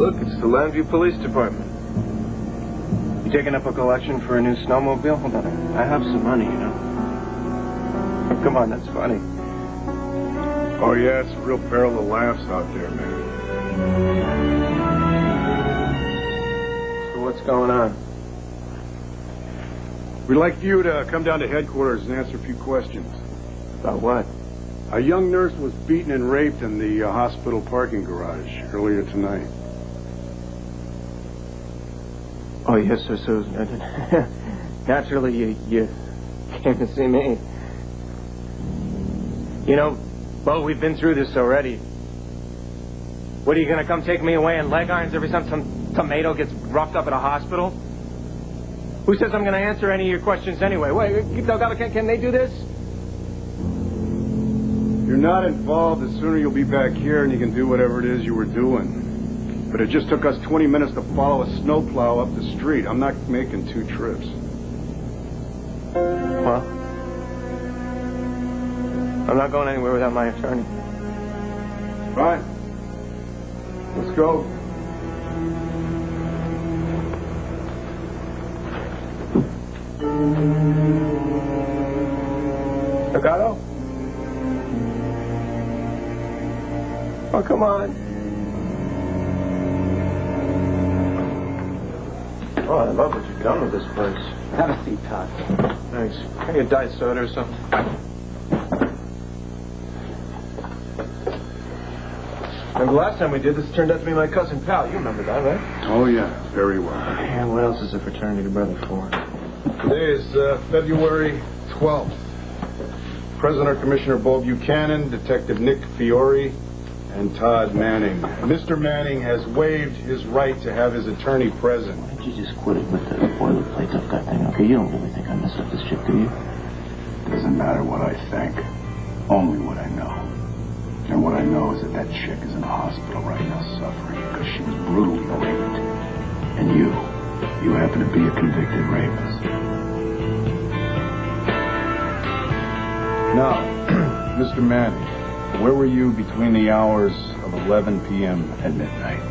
Look, it's the Llanview Police Department. You taking up a collection for a new snowmobile? Hold on. I have some money, you know. Come on, that's funny. Oh, yeah, it's a real barrel of laughs out there, man. So what's going on? We'd like you to come down to headquarters and answer a few questions. About what? A young nurse was beaten and raped in the hospital parking garage earlier tonight. Oh, yes, sir. So, naturally, you came to see me. You know, Bo, we've been through this already. What, are you going to come take me away in leg irons every time some tomato gets roughed up at a hospital? Who says I'm going to answer any of your questions anyway? Wait, can they do this? You're not involved. The sooner you'll be back here and you can do whatever it is you were doing. But it just took us 20 minutes to follow a snowplow up the street. I'm not making 2 trips. Well, I'm not going anywhere without my attorney. Fine. Let's go. Legato? Oh, come on. Oh, I love what you've done with this place. Have a seat, Todd. Thanks. Can I get a diet soda or something? Remember last time we did this turned out to be my cousin Pal. You remember that, right? Oh, yeah. Very well. Yeah, what else is a fraternity brother for? Today is February 12th. Prisoner Commissioner Bo Buchanan, Detective Nick Fiore, and Todd Manning. Mr. Manning has waived his right to have his attorney present. Why don't you just quit it with the boilerplate tough guy thing, okay? You don't really think I messed up this chick, do you? Doesn't matter what I think. Only what I know. And what I know is that chick is in a hospital right now suffering because she was brutally raped. And you happen to be a convicted rapist. Now, Mr. Manning, where were you between the hours of 11 p.m. and midnight?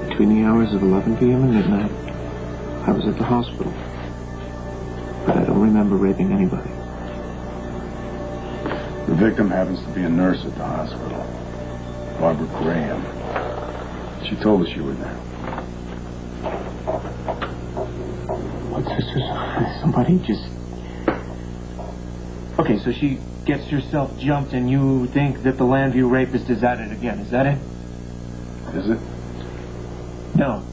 Between the hours of 11 p.m. and midnight, I was at the hospital. But I don't remember raping anybody. The victim happens to be a nurse at the hospital. Barbara Graham. She told us you were there. Somebody just... Okay, so she gets herself jumped and you think that the Llanview rapist is at it again. Is that it? Is it? No.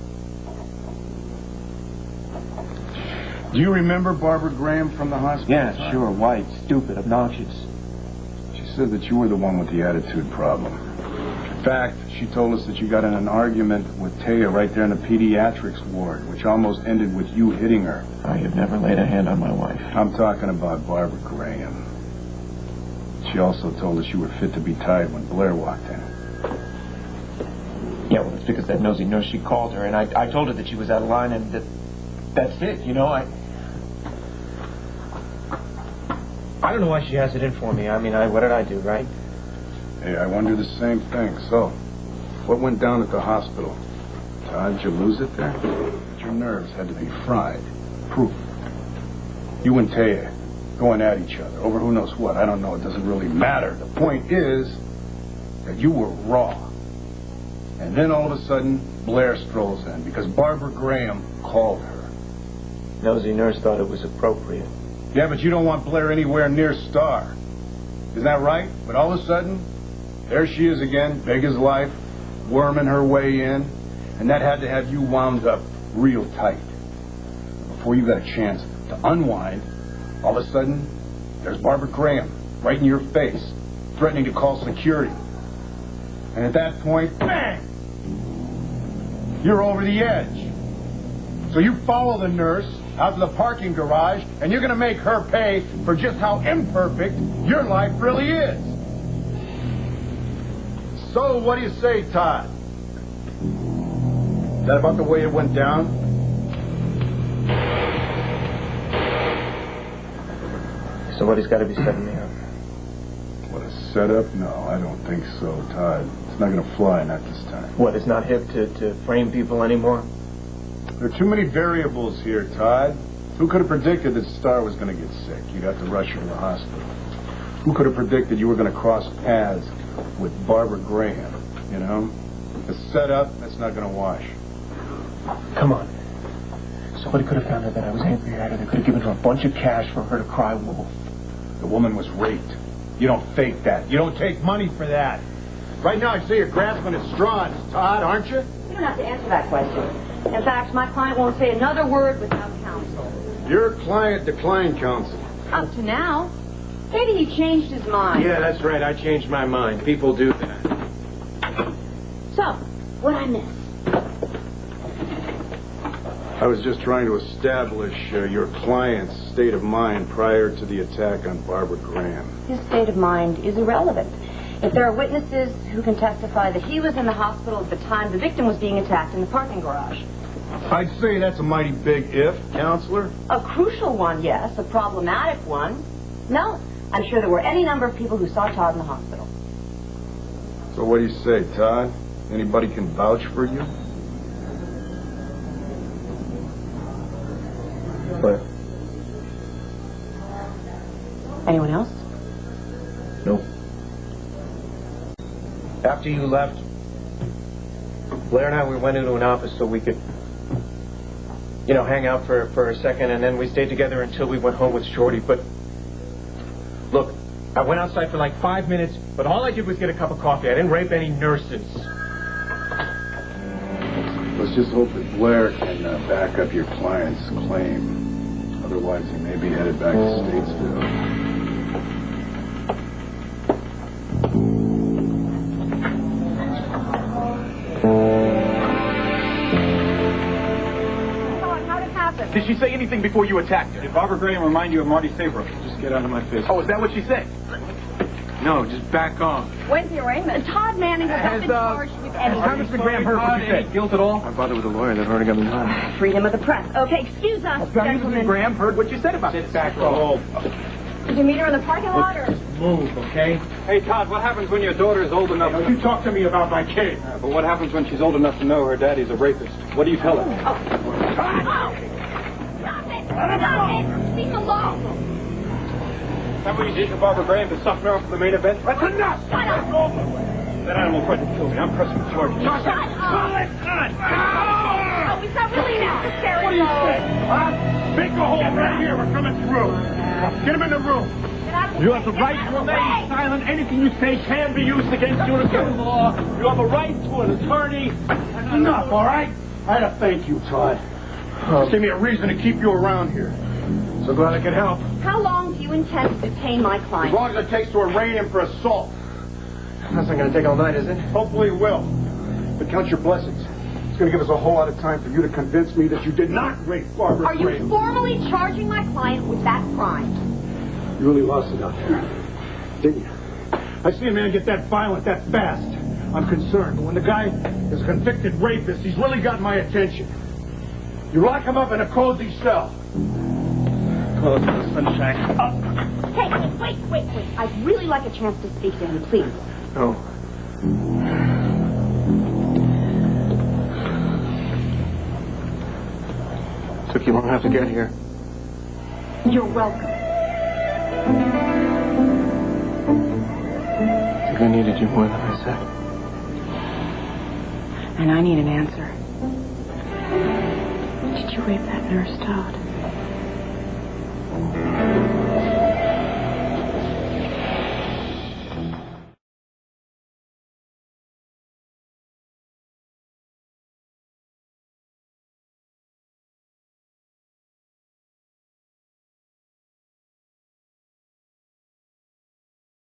Do you remember Barbara Graham from the hospital? Yeah, sure. White, stupid, obnoxious. She said that you were the one with the attitude problem. In fact, she told us that you got in an argument with Taya right there in the pediatrics ward, which almost ended with you hitting her. I have never laid a hand on my wife. I'm talking about Barbara Graham. She also told us you were fit to be tied when Blair walked in. Yeah, well, it's because that nosy nurse, she called her, and I told her that she was out of line, and that's it, you know, I don't know why she has it in for me. I mean, what did I do, right? Hey, I wonder the same thing. So, what went down at the hospital? Todd, did you lose it there? Your nerves had to be fried. Proof. You and Taya going at each other over who knows what. I don't know. It doesn't really matter. The point is that you were raw. And then all of a sudden, Blair strolls in because Barbara Graham called her. Nosy nurse thought it was appropriate. Yeah, but you don't want Blair anywhere near Star. Isn't that right? But all of a sudden, there she is again, big as life, worming her way in. And that had to have you wound up real tight. Before you got a chance to unwind, all of a sudden, there's Barbara Graham right in your face, threatening to call security. And at that point, bang! You're over the edge. So you follow the nurse out to the parking garage, and you're going to make her pay for just how imperfect your life really is. So what do you say, Todd? Is that about the way it went down? Somebody's got to be setting me up. What a setup? No, I don't think so, Todd. It's not going to fly, not this time. What, it's not hip to frame people anymore? There are too many variables here, Todd. Who could have predicted that Star was going to get sick? You'd have to rush her to the hospital. Who could have predicted you were going to cross paths with Barbara Graham, you know? The setup, that's not going to wash. Come on. Somebody could have found her that I was angry at her. They could have given her a bunch of cash for her to cry wolf. The woman was raped. You don't fake that. You don't take money for that. Right now, I see you're grasping at straws, Todd, aren't you? You don't have to answer that question. In fact, my client won't say another word without counsel. Your client declined counsel. Up to now. Maybe he changed his mind. Yeah, that's right. I changed my mind. People do that. So, what'd I miss? I was just trying to establish your client's state of mind prior to the attack on Barbara Graham. His state of mind is irrelevant. If there are witnesses who can testify that he was in the hospital at the time the victim was being attacked in the parking garage. I'd say that's a mighty big if, counselor. A crucial one, yes. A problematic one, no. I'm sure there were any number of people who saw Todd in the hospital. So what do you say, Todd? Anybody can vouch for you? What? Anyone else? Nope. After you left, Blair and I, we went into an office so we could, hang out for a second, and then we stayed together until we went home with Shorty. But, look, I went outside for like 5 minutes, but all I did was get a cup of coffee. I didn't rape any nurses. Let's just hope that Blair can back up your client's claim. Otherwise, he may be headed back to Statesville. Did she say anything before you attacked her? Did Barbara Graham remind you of Marty Saybrook? Just get out of my face. Oh, is that what she said? No, just back off. When's the arraignment? Todd Manning has not been charged with anything. Congressman Graham heard what you said. Guilt at all? I bothered with a lawyer that already got me home. Freedom of the press. Okay, excuse us, Congressman gentlemen. Graham heard what you said about this back row. Did you meet her in the parking lot, or? Move, okay? Hey, Todd, what happens when your daughter is old enough Now, you talk to me about my kid. But what happens when she's old enough to know her daddy's a rapist? What do you tell her? Stop it! Stop it! Leave him alone! Is that what you did to Barbara Graham to soften her up for the main event? That's enough! Shut up! That animal tried to kill me. I'm pressing charges. Shut up! Oh, is that really necessary? What do you say? Huh? Make a hole right here. We're coming through. Get him in the room. You have the right to remain silent. Anything you say can be used against you in a court of law. You have a right to an attorney. That's enough, all right? I had to thank you, Todd. Just give me a reason to keep you around here. So glad I could help. How long do you intend to detain my As client? long as it takes to arraign him for assault. That's not going to take all night, is it? Hopefully it will. But count your blessings. It's going to give us a whole lot of time for you to convince me that you did not rape Barbara Are you Graham. formally charging my client with that crime? You really lost it out there, didn't you? I see a man get that violent that fast. I'm concerned. But when the guy is a convicted rapist, he's really got my attention. You lock him up in a cozy cell. Close the sunshine. Hey, wait. I'd really like a chance to speak to him, please. No. Took you long enough to get here. You're welcome. I think I needed you more than I said. And I need an answer. Did you rape that nurse, Todd?